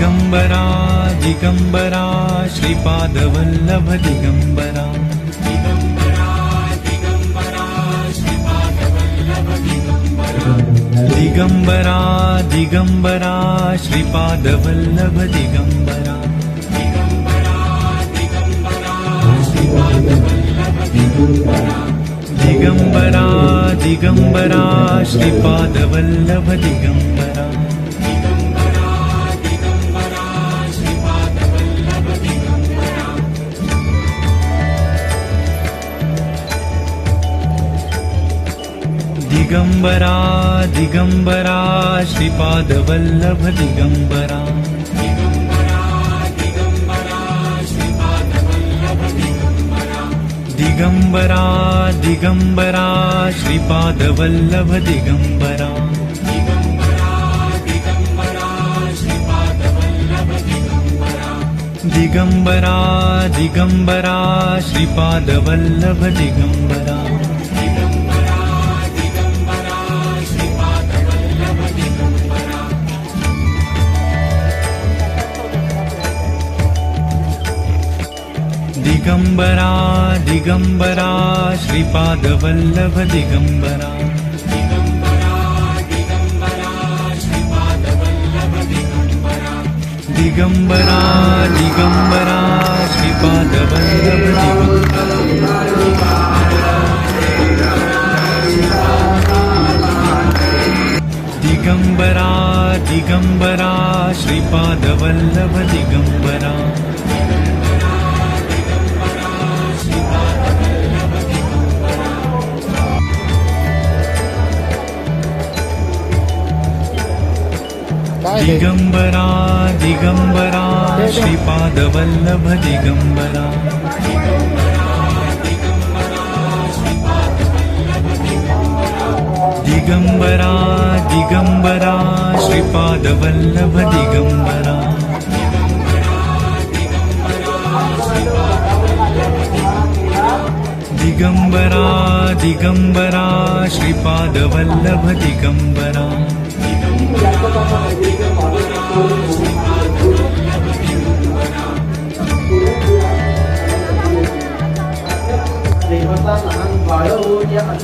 Digambara Digambara Shripadvallabh Digambara Digambara Digambara Shripadvallabh Digambara Digambara Digambara Shripadvallabh Digambara Digambara Digambara Shripadvallabh Digambara Digambara Digambara Shripadvallabh Digambara Digambara Digambara Shripadvallabh Digambara Digambara Digambara Shripadvallabh Digambara Digambara Digambara Shripadvallabh Digambara Digambara Shripadvallabh Digambara Digambara Digambara Shripadvallabh Digambara Digambara Digambara Shripadvallabh Digambara Digambara Digambara Shripadvallabh Digambara Digambara Digambara Shripadvallabh Digambara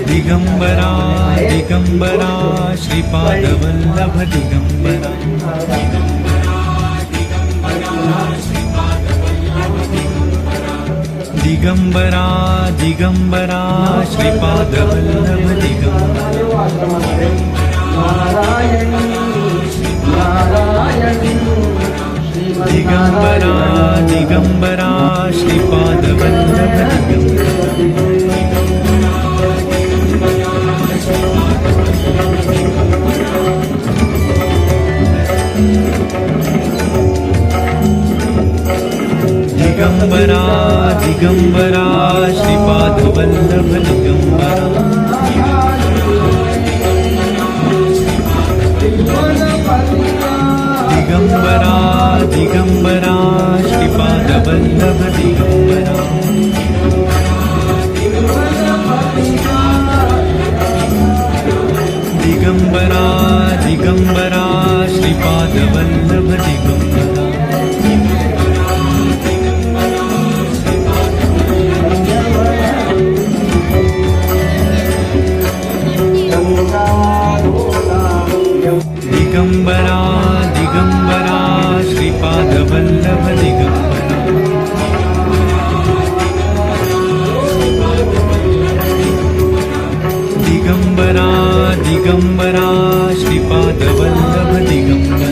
Digambara Digambara Shripadvallabh Digambara Digambara Shripadvallabh Digambara Digambara Shripadvallabh Digambara Digambara Digambara Shripadvallabh Digambara Digambara Digambara Shripadvallabh Digambara Digambara Digambara Shripadvallabh Digambara Digambara Digambara Shripadvallabh Digambara